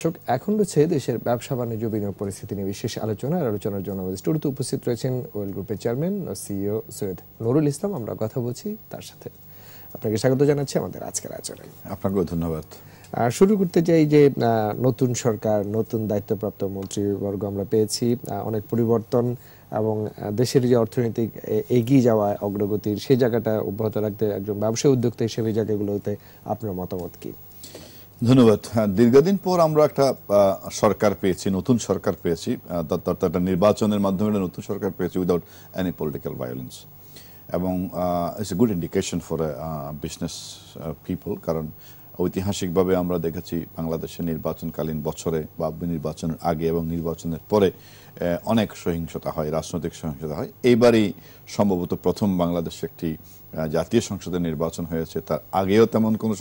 এখন রয়েছে দেশের ব্যবসা বাণিজ্য বিনিয়োগ পরিস্থিতি নিয়ে বিশেষ আলোচনার জন্য আমাদের স্টুডিওতে উপস্থিত রয়েছেন ওয়েল গ্রুপের চেয়ারম্যান ও সিইও সৈয়দ নুরুল ইসলাম। আমরা কথা বলছি তার সাথে। আপনাকে স্বাগত জানাচ্ছি আমাদের আজকের আলোচনায়। আপনাকেও ধন্যবাদ। শুরু করতে চাই যে নতুন সরকার, নতুন দায়িত্বপ্রাপ্ত মন্ত্রীবর্গ আমরা পেয়েছি, অনেক পরিবর্তন এবং দেশের যে অর্থনৈতিক এগিয়ে যাওয়া অগ্রগতির সেই জায়গাটা অব্যাহত রাখতে একজন ব্যবসায়ী উদ্যোক্তা হিসেবে এই জায়গাগুলোতে আপনার মতামত কি? ধন্যবাদ। দীর্ঘদিন পর আমরা একটা সরকার পেয়েছি, নতুন সরকার পেয়েছি, একটা নির্বাচনের মাধ্যমে নতুন সরকার পেয়েছি উইদাউট এনি পলিটিক্যাল ভায়োলেন্স, এবং it's a good indication for business people. কারণ ঐতিহাসিকভাবে আমরা দেখেছি বাংলাদেশের নির্বাচনকালীন বছরে বা নির্বাচনের আগে এবং নির্বাচনের পরে অনেক সহিংসতা হয়, রাজনৈতিক সহিংসতা হয়। এইবারই সম্ভবত প্রথম বাংলাদেশে একটি জাতীয় সংসদের নির্বাচন হয়েছে। তার আগেও তেমন কোনো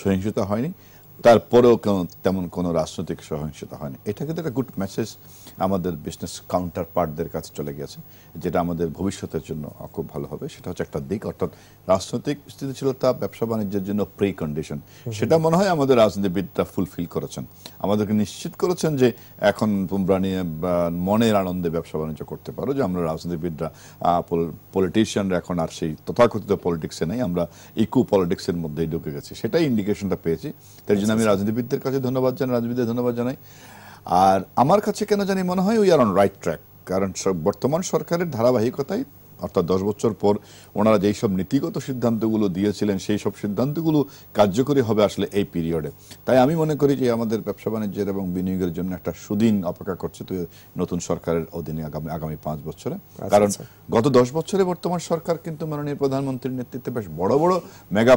সহিংসতা হয়নি, তারপরেও তেমন কোনো রাজনৈতিক সহিংসতা হয়নি। এটা কিন্তু একটা গুড মেসেজ আমাদের বিজনেস কাউন্টার পার্টদের কাছে চলে গেছে, যেটা আমাদের ভবিষ্যতের জন্য খুব ভালো হবে। সেটা হচ্ছে একটা দিক, অর্থাৎ রাজনৈতিক স্থিতিশীলতা ব্যবসা বাণিজ্যের জন্য প্রি কন্ডিশন। সেটা মনে হয় আমাদের রাজনীতিবিদরা ফুলফিল করেছেন, আমাদেরকে নিশ্চিত করেছেন যে এখন তোমরা নিয়ে মনের আনন্দে ব্যবসা বাণিজ্য করতে পারো, যে আমরা রাজনীতিবিদরা পলিটিশিয়ানরা এখন আর সেই তথাকথিত পলিটিক্সে নেই, আমরা ইকো পলিটিক্সের মধ্যেই ঢুকে গেছি। সেটাই ইন্ডিকেশনটা পেয়েছি। তার জন্য আমি রাজনীতিবিদদের কাছে ধন্যবাদ জানাই। আর আমার কাছে কেন জানি মনে হয় we are on right track. কারণ বর্তমান সরকারের ধারাবাহিকতায়, অর্থাৎ 10 বছর পর ওনারা যেই সব নীতিগত সিদ্ধান্তগুলো দিয়েছিলেন সেই সব সিদ্ধান্তগুলো কার্যকরী হবে আসলে এই পিরিয়ডে। তাই আমি মনে করি যে আমাদের ব্যবসা বাণিজ্যের এবং বিনিয়োগের জন্য একটা সুদিন অপেক্ষা করছে নতুন সরকারের অধীনে আগামী 5 বছরে। কারণ গত 10 বছরে বর্তমান সরকার কিন্তু মাননীয় প্রধানমন্ত্রীর নেতৃত্বে বেশ বড় বড় মেগা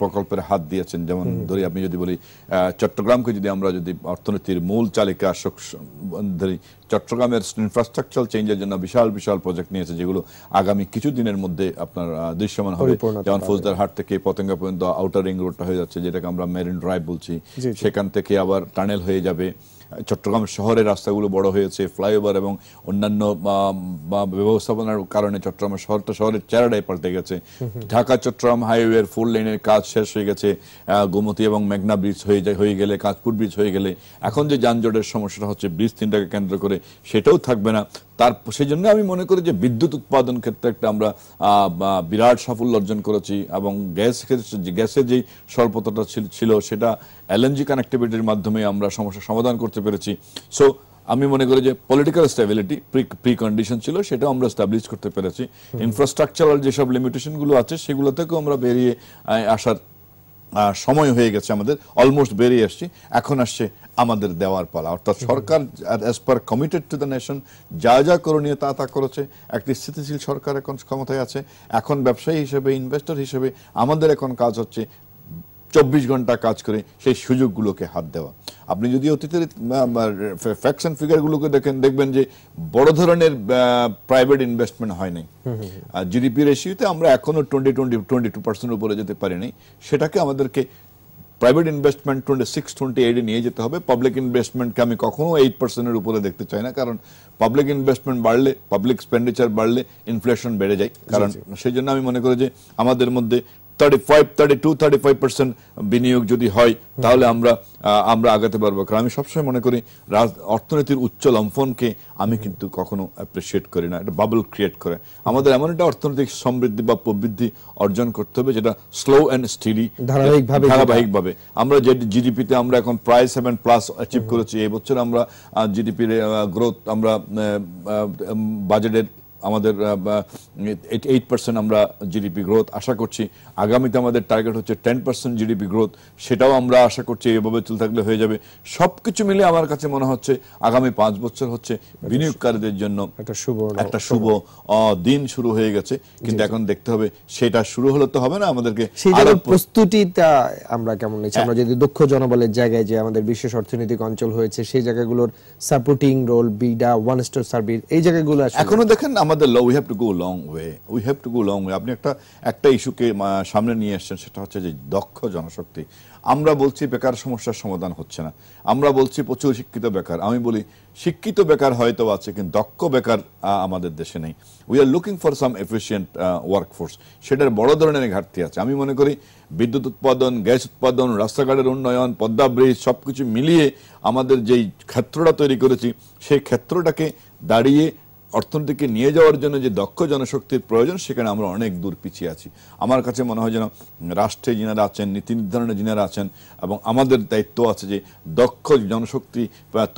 প্রকল্পের হাত দিয়েছেন। যেমন ধরি, আপনি যদি বলি চট্টগ্রামকে যদি আমরা যদি অর্থনীতির মূল চালিকা ধরি, চট্টগ্রামের ইনফ্রাস্ট্রাকচার চেঞ্জের জন্য বিশাল বিশাল প্রজেক্ট নিয়েছে, যেগুলো আগামী কিছু দিনের মধ্যে আপনার দৃশ্যমান হবে। যেমন ফৌজদারহাট থেকে পতেঙ্গা পর্যন্ত আউটার রিং রোডটা হয়ে যাচ্ছে, যেটাকে আমরা মেরিন ড্রাইভ বলছি, সেখান থেকে আবার টানেল হয়ে যাবে। চট্টগ্রাম শহরের রাস্তাগুলো বড় হয়েছে, ফ্লাইওভার এবং অন্যান্য ব্যবস্থাপনার কারণে চট্টগ্রামের শহরের চেহারাটাই পাল্টে গেছে। ঢাকা চট্টগ্রাম হাইওয়ের 4 লেনের কাজ শেষ হয়ে গেছে। গোমতী এবং মেঘনা ব্রিজ হয়ে গেলে, কাঁচপুর ব্রিজ হয়ে গেলে এখন যে যানজটের সমস্যাটা হচ্ছে ব্রিজ 3টাকে কেন্দ্র করে, সেটাও থাকবে না। সেই জন্য আমি মনে করি যে বিদ্যুৎ উৎপাদন ক্ষেত্রে একটা আমরা বিরাট সাফল্য অর্জন করেছি, এবং গ্যাসের যে স্বল্পতাটা ছিল সেটা এলএনজি কানেক্টিভিটির মাধ্যমে আমরা সমস্যার সমাধান করতে পেরেছি। সো আমি মনে করি যে পলিটিক্যাল স্টেবিলিটি প্রি কন্ডিশন ছিল, সেটাও আমরা এস্টাবলিশ করতে পেরেছি। ইনফ্রাস্ট্রাকচারাল যেসব লিমিটেশনগুলো আছে সেগুলো থেকেও আমরা বেরিয়ে আসার সময় হয়ে গেছে, আমাদের অলমোস্ট বেরিয়ে আসছি। এখন আসছে আমাদের দেওয়ার পালা, অর্থাৎ সরকার as per committed to the nation যা করণীয় তা করেছে। একটি স্থিতিশীল সরকার এখন ক্ষমতায় আছে। এখন ব্যবসায়ী হিসেবে, ইনভেস্টর হিসেবে আমাদের এখন কাজ হচ্ছে 24 ঘন্টা কাজ করে সেই সুযোগগুলোকে হাত দেওয়া। আপনি যদি অতীতের ফ্যাক্টস এন্ড ফিগারগুলোকে দেখবেন যে বড় ধরনের প্রাইভেট ইনভেস্টমেন্ট হয়নি। জিডিপি রেশিওতে আমরা এখনো 22% উপরে যেতে পারিনি। সেটাকে আমাদেরকে প্রাইভেট ইনভেস্টমেন্ট 26-28 নিয়ে যেতে হবে। পাবলিক ইনভেস্টমেন্টকে আমি কখনো 8%-এর উপরে দেখতে চাই না, কারণ পাবলিক ইনভেস্টমেন্ট বাড়লে, পাবলিক এক্সপেন্ডিচার বাড়লে ইনফ্লেশন বেড়ে যায়। কারণ সেই জন্য আমি মনে করি যে আমাদের মধ্যে 32-35% বিনিয়োগ যদি হয় তাহলে আমরা আগাতে পারবো। কারণ আমি সবসময় মনে করি অর্থনীতির উচ্চ লম্ফনকে আমি কিন্তু কখনো অ্যাপ্রিসিয়েট করি না, এটা বাবল ক্রিয়েট করে। আমাদের এমন একটা অর্থনৈতিক সমৃদ্ধি বা প্রবৃদ্ধি অর্জন করতে হবে যেটা স্লো অ্যান্ড স্টেডি, ধারাবাহিকভাবে। আমরা যে জিডিপিতে আমরা এখন প্রায় 7+ অ্যাচিভ করেছি। এই বছর আমরা জিডিপির গ্রোথ, আমরা বাজেটের আমাদের 8% আমরা জিডিপি গ্রোথ আশা করছি। আগামীতে আমাদের টার্গেট হচ্ছে 10% জিডিপি গ্রোথ, সেটাও আমরা আশা করছি এভাবে চলতে থাকলে হয়ে যাবে। সবকিছু মিলে আমার কাছে মনে হচ্ছে আগামী 5 বছর হচ্ছে বিনিয়োগকারীদের জন্য একটা শুভ দিন শুরু হয়ে গেছে। কিন্তু এখন দেখতে হবে সেটা শুরু হলে তো হবে না, আমাদেরকে প্রস্তুতিটা আমরা কেমন নিচ্ছি। আমরা যদি দক্ষ জনবলের জায়গায় যে আমাদের বিশেষ অর্থনৈতিক অঞ্চল হয়েছে সেই জায়গাগুলোর সাপোর্টিং রোল, বিডা, ওয়ান স্টোর সার্ভিস, এই জায়গাগুলো এখনো দেখেন আমাদের we have to go long way. আপনি একটা ইস্যুকে সামনে নিয়ে এসেছেন, সেটা হচ্ছে যে দক্ষ জনশক্তি। আমরা বলছি বেকার সমস্যার সমাধান হচ্ছে না, আমরা বলছি প্রচুর শিক্ষিত বেকার। আমি বলি শিক্ষিত বেকার হয়তো আছে, কিন্তু দক্ষ বেকার আমাদের দেশে নেই। We are looking for some efficient workforce, সেটার বড় ধরনের ঘাটতি আছে। আমি মনে করি বিদ্যুৎ উৎপাদন, গ্যাস উৎপাদন, রাস্তাঘাটের উন্নয়ন, পদ্মা ব্রিজ সবকিছু মিলিয়ে আমাদের যেই ক্ষেত্রটা তৈরি করেছি, সেই ক্ষেত্রটাকে দাঁড়িয়ে অর্থনীতিকে নিয়ে যাওয়ার জন্য যে দক্ষ জনশক্তির প্রয়োজন, সেখানে আমরা অনেক দূর পিছিয়ে আছি। আমার কাছে মনে হয় যেন রাষ্ট্রে যিনারা আছেন, নীতি নির্ধারণে যিনারা আছেন, এবং আমাদের দায়িত্ব আছে যে দক্ষ জনশক্তি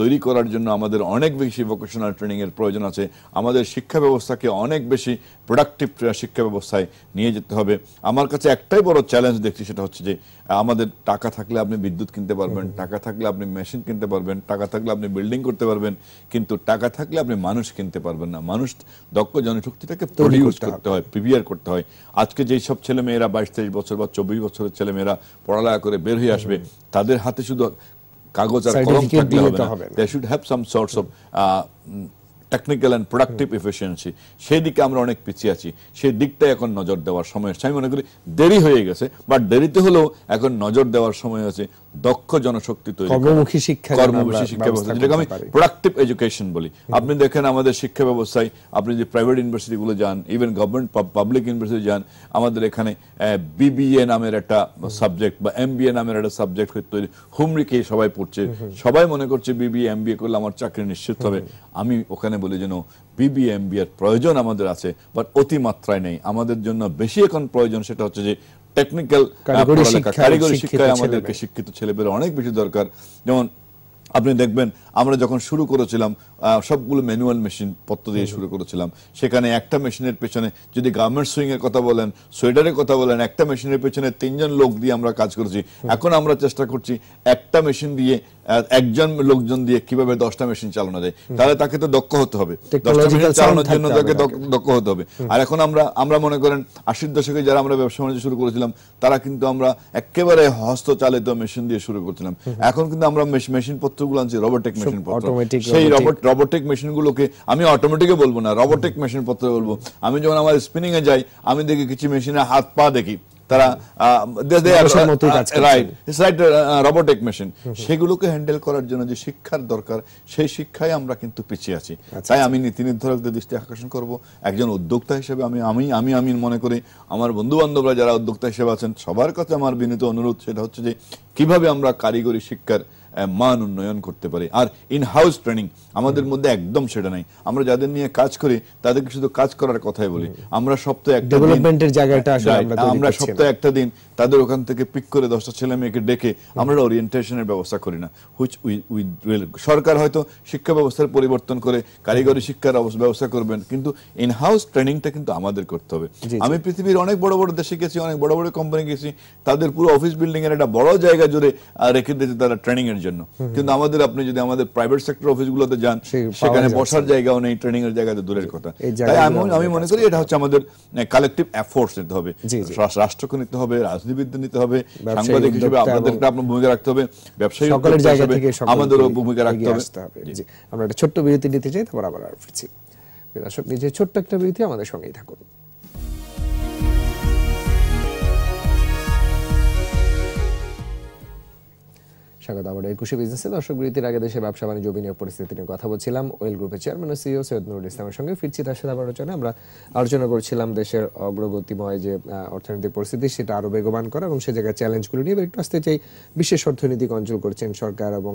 তৈরি করার জন্য আমাদের অনেক বেশি ভোকেশনাল ট্রেনিং এর প্রয়োজন আছে। আমাদের শিক্ষা ব্যবস্থাকে অনেক বেশি প্রোডাক্টিভ শিক্ষা ব্যবস্থায় নিয়ে যেতে হবে। আমার কাছে একটাই বড় চ্যালেঞ্জ দেখছি, সেটা হচ্ছে যে আমাদের টাকা থাকলে আপনি বিদ্যুৎ কিনতে পারবেন, টাকা থাকলে আপনি মেশিন কিনতে পারবেন, টাকা থাকলে আপনি বিল্ডিং করতে পারবেন, কিন্তু টাকা থাকলে আপনি মানুষ কিনতে পারবেন না। মানুষ দক্ষ জনশক্তিটাকে প্রডিউস করতে হয়, প্রিপেয়ার করতে হয়। আজকে যেই সব ছেলে মেয়েরা 22-23 বছর বা 24 বছরের ছেলে মেয়েরা পড়ালেখা করে বের হয়ে আসবে, তাদের হাতে শুধু কাগজ আর কলম থাকলে হবে না। They should have some sorts of technical and productive efficiency. সেই দিকে আমরা অনেক পিছিয়ে আছি, সেই দিকটাই এখন নজর দেওয়ার সময় এসেছে। আমি মনে করি দেরি হয়ে গেছে, বাট দেরিতে হলেও এখন নজর দেওয়ার সময় আছে দক্ষ জনশক্তি তৈরি, কর্মমুখী শিক্ষা ব্যবস্থা, যেটাকে আমি প্রোডাক্টিভ এডুকেশন বলি। আপনি দেখেন আমাদের শিক্ষা ব্যবস্থায়, আপনি যে প্রাইভেট ইউনিভার্সিটিগুলো যান, ইভেন গভর্নমেন্ট পাবলিক ইউনিভার্সিটি যান, আমাদের এখানে বিবিএ নামের একটা সাবজেক্ট বা এমবিএ নামের একটা সাবজেক্ট তৈরি হুমড়ি খেয়ে সবাই পড়ছে। সবাই মনে করছে বিবিএ এমবিএ করলে আমার চাকরি নিশ্চিত হবে। আমি ওখানে বলি যেন বিবিএ এমবিএ এর প্রয়োজন আমাদের আছে, বাট অতিমাত্রায় নেই। আমাদের জন্য বেশি এখন প্রয়োজন সেটা হচ্ছে যে টেকনিক্যাল কারিগরি শিক্ষায় আমাদেরকে শিক্ষিত ছেলেমেয়েরা অনেক বেশি দরকার। যেমন আপনি দেখবেন আমরা যখন শুরু করেছিলাম সবগুলো ম্যানুয়াল মেশিন পত্র দিয়ে শুরু করেছিলাম। সেখানে একটা মেশিনের পেছনে যদি গার্মেন্ট সুইং এর কথা বলেন, সোয়েটারের কথা বলেন, একটা মেশিনের পেছনে 3 জন লোক দিয়ে আমরা কাজ করেছি। এখন আমরা চেষ্টা করছি একটা মেশিন দিয়ে, একজন লোকজন দিয়ে কিভাবে 10টা মেশিন চালানো যায়। তাহলে তাকে তো দক্ষ হতে হবে, 10টা মেশিন চালানোর জন্য তাকে দক্ষ হতে হবে। আর এখন আমরা মনে করেন 80-র দশকে যারা আমরা ব্যবসা বাণিজ্য শুরু করেছিলাম, তারা কিন্তু আমরা একেবারে হস্তচালিত মেশিন দিয়ে শুরু করছিলাম। এখন কিন্তু আমরা মেশিন পত্রগুলো আনছি রোবোটিক মেশিন পত্র। সেই রোবোটিক মেশিনগুলোকে আমি অটোমেটিকে বলবো না, রোবোটিক মেশিন পত্র বলবো। আমি যখন আমার স্পিনিং এ যাই, আমি দেখি কিছু মেশিনে হাত পা দেখি, তারা রোবোটিক মেশিন। সেগুলোকে হ্যান্ডেল করার জন্য যে শিক্ষার দরকার, সেই শিক্ষায় আমরা কিন্তু পিছিয়ে আছি। তাই আমি নীতি নির্ধারকদের দৃষ্টি আকর্ষণ করব, একজন উদ্যোক্তা হিসেবে আমি মনে করি আমার বন্ধু বান্ধবরা যারা উদ্যোক্তা হিসেবে আছেন, সবার কাছে আমার বিনীত অনুরোধ সেটা হচ্ছে যে কিভাবে আমরা কারিগরি শিক্ষার মান উন্নয়ন করতে পারি। আর ইন হাউস ট্রেনিং আমাদের মধ্যে একদম সেটা নাই। আমরা যাদের নিয়ে কাজ করি তাদেরকে শুধু কাজ করার কথাই বলি। আমরা সপ্তাহে একটা দিন তাদের ওখান থেকে পিক করে 10টা ছেলে মেয়েকে ডেকে আমরা ওরিয়েন্টেশনের ব্যবস্থা করি না। সরকার হয়তো শিক্ষা ব্যবস্থার পরিবর্তন করে কারিগরি শিক্ষার ব্যবস্থা করবেন, কিন্তু ইন হাউস ট্রেনিংটা কিন্তু আমাদের করতে হবে। আমি পৃথিবীর অনেক বড় বড় দেশে গেছি, অনেক বড় বড় কোম্পানি গেছি, তাদের পুরো অফিস বিল্ডিং এর একটা বড় জায়গা জুড়ে রেখে দিয়েছে তারা ট্রেনিং এর জন্য। কিন্তু আপনি যদি আমাদের প্রাইভেট সেক্টর অফিসগুলোতে যান, সেখানে বসার জায়গাও নেই, ট্রেনিং এর জায়গা তো দূরের কথা। তাই আমি মনে করি এটা হচ্ছে আমাদের কালেকটিভ এফোর্টস নিতে হবে। রাষ্ট্রকে নিতে হবে, রাজনীতিবিদ নিতে হবে, সাংবাদিক হিসেবে আপনাদেরকে আপনার ভূমিকা রাখতে হবে, ব্যবসায়ী সকলের জায়গা থেকে আমাদেরও ভূমিকা রাখতে হবে। আমরা একটা ছোট্ট বিরতি নিতে চাই, তারপর আবার ফিরছি। দর্শক, নিজে ছোট্ট একটা বিরতি, আমাদের সঙ্গেই থাকুন। স্বাগত আবার 21 বিজনেসে। দর্শক, বিরতির আগে দেশে ব্যবসা বাণিজ্য বিনিয়োগ পরিস্থিতি নিয়ে কথা বলছিলাম ওয়েল গ্রুপের চেয়ারম্যান ও সিইও সৈয়দ নুরুল ইসলামের সঙ্গে। ফিরছি তার সাথে আলোচনা। আমরা আলোচনা করছিলাম দেশের অগ্রগতিময় যে অর্থনৈতিক পরিস্থিতি, সেটা আরো বেগবান করা এবং সে জায়গায় চ্যালেঞ্জগুলো নিয়ে একটু আসতে চাই। বিশেষ অর্থনৈতিক অঞ্চল করছেন সরকার এবং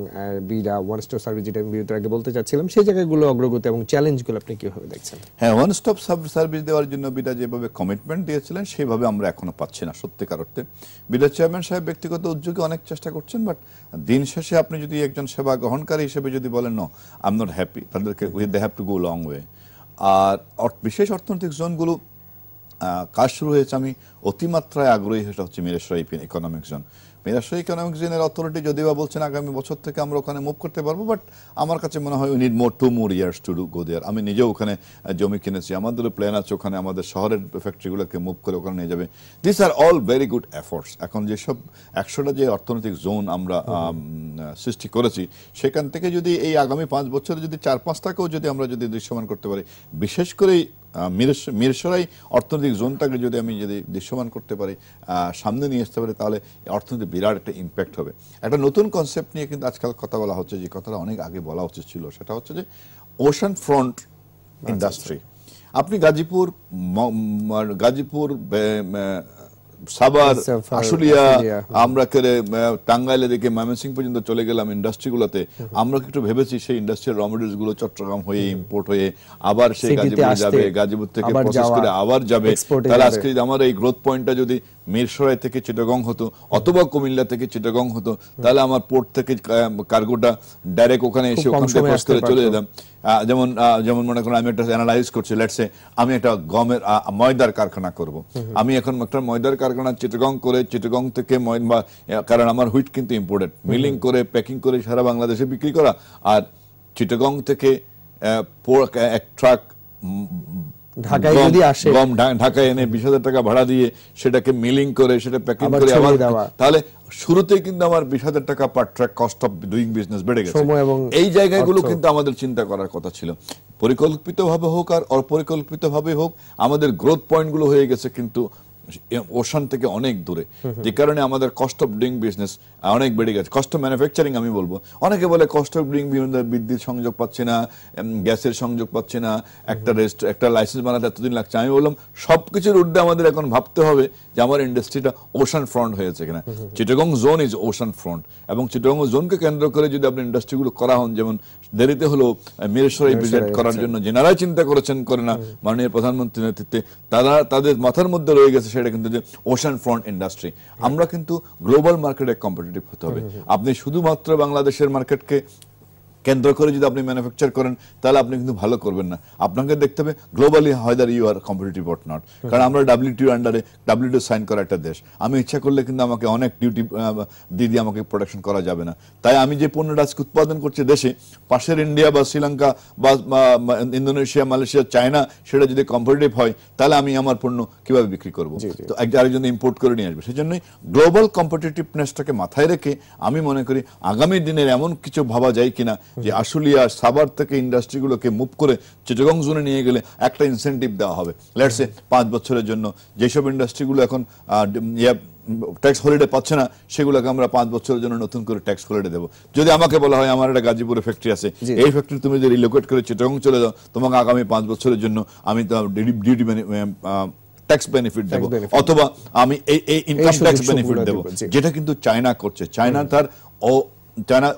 বিডা ওয়ান স্টপ সার্ভিস, যেটা আমি বিরতির আগে বলতে চাচ্ছিলাম, সেই জায়গাগুলো অগ্রগতি এবং চ্যালেঞ্জগুলো আপনি কিভাবে দেখছেন? হ্যাঁ, ওয়ান স্টপ সার্ভিস দেওয়ার জন্য বিডা যেভাবে কমিটমেন্ট দিয়েছিলেন সেভাবে আমরা এখনো পাচ্ছি না সত্যিকার অর্থে। বিডা চেয়ারম্যান সাহেব ব্যক্তিগত উদ্যোগে অনেক চেষ্টা করছেন, বাট দিন শেষে আপনি যদি একজন সেবা গ্রহণকারী হিসেবে যদি বলেন no, I am not happy, তাদেরকে they have to go long way. আর বিশেষ অর্থনৈতিক জোনগুলো কাজ শুরু হয়েছে, আমি অতিমাত্রায় আগ্রহী, সেটা হচ্ছে Mirsarai economic zone. Mirsarai economic জোনের অথরিটি যদিও বলছেন আগামী বছর থেকে আমরা ওখানে মুভ করতে পারবো, বাট আমার কাছে মনে হয় we need to more years to go there. আমি নিজেও ওখানে জমি কিনেছি, আমাদেরও প্ল্যান আছে ওখানে আমাদের শহরের ফ্যাক্টরিগুলোকে মুভ করে ওখানে নিয়ে যাবে। This are all very good efforts. এখন যেসব 100টা যে অর্থনৈতিক জোন আমরা সৃষ্টি করেছি, সেখান থেকে যদি এই আগামী 5 বছরে যদি 4-5টাকেও যদি আমরা যদি দৃশ্যমান করতে পারি, বিশেষ করে মিরসরাই অর্থনৈতিক জোনটাকে যদি আমি দৃশ্যমান করতে পারি, সামনে নিয়ে আসতে পারি, তাহলে অর্থনীতি বিরাট একটা ইম্প্যাক্ট হবে। একটা নতুন কনসেপ্ট নিয়ে কিন্তু আজকাল কথা বলা হচ্ছে, যে কথাটা অনেক আগে বলা উচিত ছিল, সেটা হচ্ছে যে ওশান ফ্রন্ট ইন্ডাস্ট্রি। আপনি গাজীপুর সাভার, আশুলিয়া, আমরা টাঙ্গাইলের দিকে ময়মনসিংহ পর্যন্ত চলে গেলাম ইন্ডাস্ট্রিগুলোতে। আমরা একটু ভেবেছি সেই ইন্ডাস্ট্রিয়াল র মেটেরিয়ালস গুলো চট্টগ্রাম হয়ে ইম্পোর্ট হয়ে আবার সেই গাজীপুরে যাবে, গাজীপুর থেকে প্রসেস করে আবার যাবে। তাহলে আজকে আমার এই গ্রোথ পয়েন্টটা যদি মিরসরাই থেকে চিটাগং হতো অথবা কুমিল্লা থেকে চিটাগং হতো, তাহলে আমার পোর্ট থেকে কার্গোটা ডাইরেক্ট ওখানে এসে ওখান থেকে ক্রস করে চলে যেতাম। যেমন মনে করেন আমি একটা অ্যানালাইজ করছি, লেটস সে আমি একটা গমের ময়দার কারখানা করব। আমি এখন একটা ময়দার কারখানা চিটাগং করে, চিটাগং থেকে কারণ আমার হুইট কিন্তু ইম্পোর্টেড, মিলিং করে প্যাকিং করে সারা বাংলাদেশে বিক্রি করা, আর চিটাগং থেকে এক ট্রাক ঢাকায় যদি আসে, গম ঢাকায় এনে 20,000 টাকা ভাড়া দিয়ে সেটাকে মিলিং করে সেটা প্যাকিং করে আবার, তাহলে শুরুতেই কিন্তু আমার 20,000 টাকা per truck cost of doing business বেড়ে গেছে। এই জায়গাগুলো কিন্তু আমাদের চিন্তা করার কথা ছিল। পরিকল্পিতভাবে হোক আর অপরিকল্পিতভাবে হোক, আমাদের গ্রোথ পয়েন্টগুলো হয়ে গেছে কিন্তু ওশান থেকে অনেক দূরে, যে কারণে আমাদের কস্ট অফ ডুইং বিজনেস অনেক বেড়ে গেছে। কস্ট অফ ম্যানুফ্যাকচারিং আমি বলবো, অনেকে বলে কস্ট অফ ডুইং বিদ্যুৎ সংযোগ পাচ্ছে না, গ্যাসের সংযোগ পাচ্ছে না, একটা লাইসেন্স বানাতে এতদিন লাগছে। আমি বললাম সবকিছুর ঊর্ধ্বে আমাদের এখন ভাবতে হবে যে আমার ইন্ডাস্ট্রিটা ওশান ফ্রন্ট হয়েছে কিনা। Chittagong zone is ocean front, এবং চিটাগং জোনকে কেন্দ্র করে যদি আপনি ইন্ডাস্ট্রিগুলো করা হন, যেমন দেরিতে হলো মিরসরাই ভিজিট করার জন্য যেনারাই চিন্তা করেছেন করে না মাননীয় প্রধানমন্ত্রীর নেতৃত্বে, তাদের মাথার মধ্যে রয়ে গেছে সেটা কিন্তু যে ওশান ফ্রন্ট ইন্ডাস্ট্রি। আমরা কিন্তু গ্লোবাল মার্কেটে কম্পিটিটিভ হতে হবে। আপনি শুধুমাত্র বাংলাদেশের মার্কেটকে কেন্দ্র করে যদি আপনি ম্যানুফ্যাকচার করেন, তাহলে আপনি কিন্তু ভালো করবেন না। আপনাকে দেখতে হবে globally whether you are competitive or not. কারণ আমরা WTO আন্ডারে WTO সাইন করা একটা দেশ। আমি ইচ্ছা করলে কিন্তু আমাকে অনেক ডিউটি দিয়ে আমাকে প্রোডাকশন করা যাবে না। তাই আমি যে পণ্যটা আজকে উৎপাদন করছি দেশে, পাশের ইন্ডিয়া বা শ্রীলঙ্কা বা ইন্দোনেশিয়া, মালয়েশিয়া, চায়না সেটা যদি কম্পিটিটিভ হয়, তাহলে আমি আমার পণ্য কিভাবে বিক্রি করবো? তো আরেকজন ইম্পোর্ট করে নিয়ে আসবে। সেজন্যই গ্লোবাল কম্পিটিটিভনেসটাকে মাথায় রেখে আমি মনে করি আগামী দিনের এমন কিছু ভাবা যায় কিনা যে আশুলিয়া, সাভার থেকে ইন্ডাস্ট্রিগুলোকে মুভ করে চিটাগং জোনে নিয়ে গেলে একটা ইনসেন্টিভ দেওয়া হবে। লেটস সে 5 বছরের জন্য যেসব ইন্ডাস্ট্রিগুলো এখন ট্যাক্স হলিডে পাচ্ছে না, সেগুলোকে আমরা 5 বছরের জন্য নতুন করে ট্যাক্স হলিডে দেবো। যদি আমাকে বলা হয় আমার একটা গাজীপুরে ফ্যাক্টরি আছে, এই ফ্যাক্টরি তুমি যদি রিলোকেট করে চিটাগং চলে যাও, তোমাকে আগামী 5 বছরের জন্য আমি ডিউটি ট্যাক্স বেনিফিট দেবো, অথবা আমি এই ইনকাম ট্যাক্স বেনিফিট দেবো, যেটা কিন্তু চায়না করছে। চায়না তার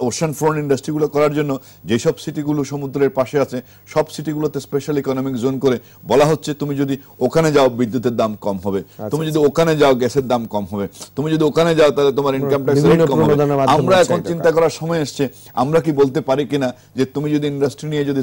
ওশান ফ্রন্ট ইন্ডাস্ট্রিগুলো করার জন্য যেসব সিটিগুলো সমুদ্রের পাশে আছে, সব সিটিগুলোতে স্পেশাল ইকোনমিক জোন করে বলা হচ্ছে তুমি যদি ওখানে যাও বিদ্যুতের দাম কম হবে, তুমি যদি ওখানে যাও গ্যাসের দাম কম হবে, তুমি যদি ওখানে যাও তাহলে তোমার ইনকাম ট্যাক্স রেট কম হবে। আমরা এখন চিন্তা করার সময় এসছে, আমরা কি বলতে পারি কিনা যে তুমি যদি ইন্ডাস্ট্রি নিয়ে যদি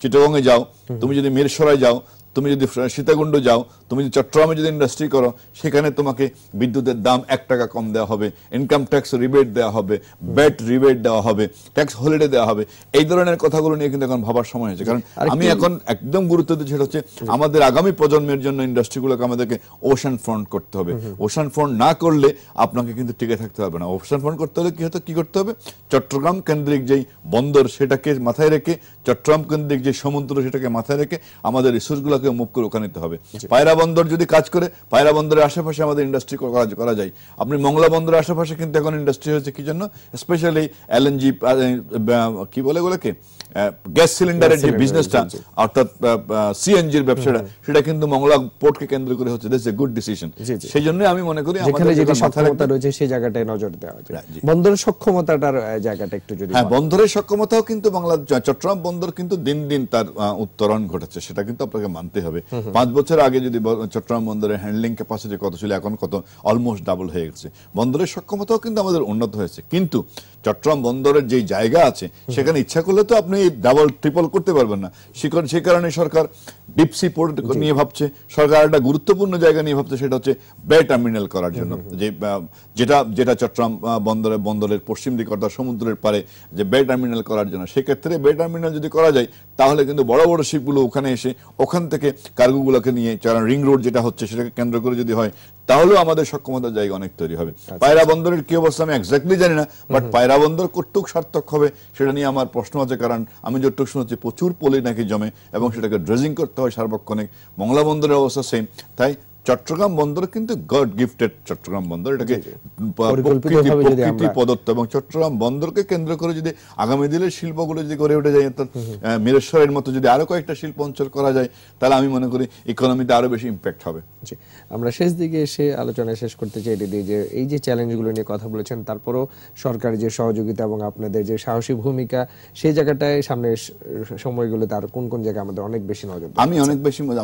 চিটাগং এ যাও, তুমি যদি মিরসরাই যাও, তুমি যদি সীতাকুণ্ড যাও, তুমি যদি চট্টগ্রামে যদি ইন্ডাস্ট্রি করো, সেখানে তোমাকে বিদ্যুতের দাম 1 টাকা কম দেওয়া হবে, ইনকাম ট্যাক্স রিবেট দেওয়া হবে, ব্যাট রিবেট দেওয়া হবে, ট্যাক্স হলিডে দেওয়া হবে। এই ধরনের কথাগুলো নিয়ে কিন্তু এখন ভাবার সময় হয়েছে। কারণ আমি এখন একদম গুরুত্ব দিচ্ছি সেটা হচ্ছে আমাদের আগামী প্রজন্মের জন্য ইন্ডাস্ট্রিগুলোকে আমাদেরকে ওশান ফ্রন্ট করতে হবে। ওশান ফ্রন্ট না করলে আপনাকে কিন্তু টিকে থাকতে হবে না। ওশান ফ্রন্ট করতে হলে কি করতে হবে? চট্টগ্রাম কেন্দ্রিক যেই বন্দর সেটাকে মাথায় রেখে, চট্টগ্রাম কেন্দ্রিক যে সমুদ্র সেটাকে মাথায় রেখে আমাদের রিসোর্সগুলো মুভ করে ওখানে নিতে হবে। পায়রা বন্দর যদি কাজ করে, পায়রা বন্দরের আশেপাশে আমাদের ইন্ডাস্ট্রি করা যায়। আপনি মংলা বন্দরের আশেপাশে কিন্তু এখন ইন্ডাস্ট্রি হয়েছে কি জন্য? স্পেশালি LNG কি বলে ওগুলোকে গ্যাস সিলিন্ডারের যে বিজনেসটা, অর্থাৎ CNGর ব্যবসাটা, সেটা কিন্তু মংলা পোর্টকে কেন্দ্র করে হচ্ছে। That's a good decision. সেই জন্য আমি মনে করি আমাদের যেটা সক্ষমতা রয়েছে সেই জায়গাটায় নজর দেওয়া যায়। বন্দরের সক্ষমতাটার জায়গাটা একটু যদি, হ্যাঁ, বন্দরের সক্ষমতাও কিন্তু চট্টগ্রাম বন্দর কিন্তু দিন দিন তার উত্তরণ ঘটেছে, সেটা কিন্তু আপনাকে মানতে হবে। 5 বছর আগে যদি চট্টগ্রাম বন্দরের হ্যান্ডলিং ক্যাপাসিটি কত ছিল, এখন কত অলমোস্ট ডাবল হয়ে গেছে। বন্দরের সক্ষমতাও কিন্তু আমাদের উন্নত হয়েছে, কিন্তু চট্টগ্রাম বন্দরের যে জায়গা আছে সেখানে ইচ্ছা করলে তো আপনি ডাবল ট্রিপল করতে পারবেন না। সেই কারণে সরকার ডিপ সি পোর্ট নিয়ে ভাবছে, সরকার একটা গুরুত্বপূর্ণ জায়গা নিয়ে ভাবছে, সেটা হচ্ছে বে টার্মিনাল করার জন্য। যেটা চট্টগ্রাম বন্দরের পশ্চিম দিক অর্থাৎ সমুদ্রের পারে যে বে টার্মিনাল করার জন্য, সেক্ষেত্রে বে টার্মিনাল যদি করা যায় তাহলে কিন্তু বড় বড় শিপগুলো ওখানে এসে ওখান থেকে কার্গোগুলোকে নিয়ে, রিং রোড যেটা হচ্ছে সেটাকে কেন্দ্র করে যদি হয়, তাহলেও আমাদের সক্ষমতার জায়গা অনেক তৈরি হবে। পায়রা বন্দরের কি অবস্থা আমি এক্স্যাক্টলি জানি না, বাট পায়রা বেড়া বন্দর কতটুক সার্থক হবে সেটা নিয়ে আমার প্রশ্ন আছে, কারণ আমি যতটুকু শুনেছি প্রচুর পলি নাকি জমে এবং সেটাকে ড্রেজিং করতে হয় সার্বক্ষণিক। মংলা বন্দরের অবস্থা সেম। তাই চট্টগ্রাম বন্দর কিন্তু গড গিফটেড চট্টগ্রাম বন্দর, এটাকে প্রকৃতি প্রদত্ত, এবং চট্টগ্রাম বন্দরকে কেন্দ্র করে যদি আগামী দিনের শিল্পগুলো যদি গড়ে উঠে যায়, অর্থাৎ মিরেশ্বরের মতো যদি আরো কয়েকটা শিল্প অঞ্চল করা যায়, তাহলে আমি মনে করি ইকোনমিতে আরো বেশি ইম্প্যাক্ট হবে। আমরা শেষ দিকে এসে আলোচনা শেষ করতে চাই যে এই যে চ্যালেঞ্জগুলো নিয়ে কথা বলেছেন, তারপরও সরকারের যে সহযোগিতা এবং আপনাদের যে সাহসী ভূমিকা, সেই জায়গাটায় সামনের সময়গুলোতে আর কোন কোন জায়গায় আমাদের অনেক বেশি নজর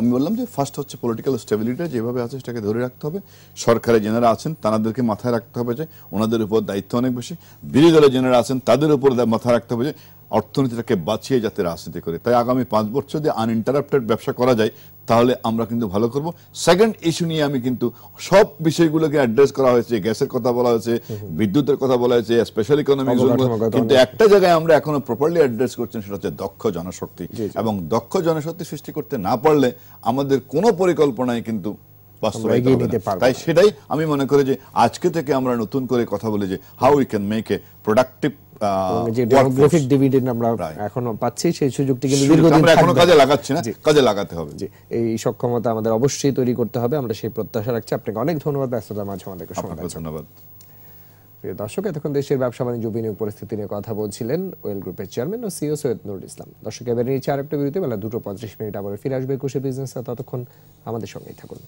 আমি বললাম যে ফার্স্ট হচ্ছে পলিটিক্যাল স্টেবিলিটি যেভাবে আছে সেটাকে ধরে রাখতে হবে। সরকারে যারা আছেন তাদেরকে মাথায় রাখতে হবে যে ওনাদের উপর দায়িত্ব অনেক বেশি। বিরোধী দলে যারা আছেন তাদের উপর মাথায় রাখতে হবে যে অর্থনীতিটাকে বাঁচিয়ে যাতে রাজনীতি করে। তাই আগামী 5 বছর যদি আনইন্টারাপ্টেড ব্যবসা করা যায় তাহলে আমরা কিন্তু ভালো করব। সেকেন্ড ইস্যু নিয়ে আমি কিন্তু সব বিষয়গুলোকে অ্যাড্রেস করা হয়েছে, গ্যাসের কথা বলা হয়েছে, বিদ্যুতের কথা বলা হয়েছে, স্পেশাল ইকোনমিক জোন, কিন্তু একটা জায়গায় আমরা এখনো প্রপারলি অ্যাড্রেস করছেন, সেটা হচ্ছে দক্ষ জনশক্তি। এবং দক্ষ জনশক্তি সৃষ্টি করতে না পারলে আমাদের কোনো পরিকল্পনায় কিন্তু তাই সেটাই আমি মনে করি যে আজকে থেকে আমরা নতুন করে কথা বলি যে how we can make a productive যে ডেমোগ্রাফিক ডিভিডেন্ড আমরা এখনো পাচ্ছি, সেই সুযোগটি কিন্তু দীর্ঘদিন আমরা এখনো কাজে লাগাচ্ছি না, কাজে লাগাতে হবে। এই সক্ষমতা আমাদের অবশ্যই তৈরি করতে হবে, আমরা সেই প্রত্যাশা রাখছি। আপনাকে অনেক ধন্যবাদ ব্যস্ততার মাঝে আমাদেরকে সময় দেওয়ার জন্য। ধন্যবাদ। প্রিয় দর্শক, এতক্ষণ দেশের ব্যবসা বাণিজ্য বিনিয়োগ পরিস্থিতি নিয়ে কথা বলছিলেন ওয়েল গ্রুপের চেয়ারম্যান ও সিইও সৈয়দ নুরুল ইসলাম। দর্শক, এবার নিয়েছে আরেকটা বিরতি, বেলা 2:35 আবার ফিরে আসবে একুশে বিজনেস। ততক্ষণ আমাদের সঙ্গেই থাকুন।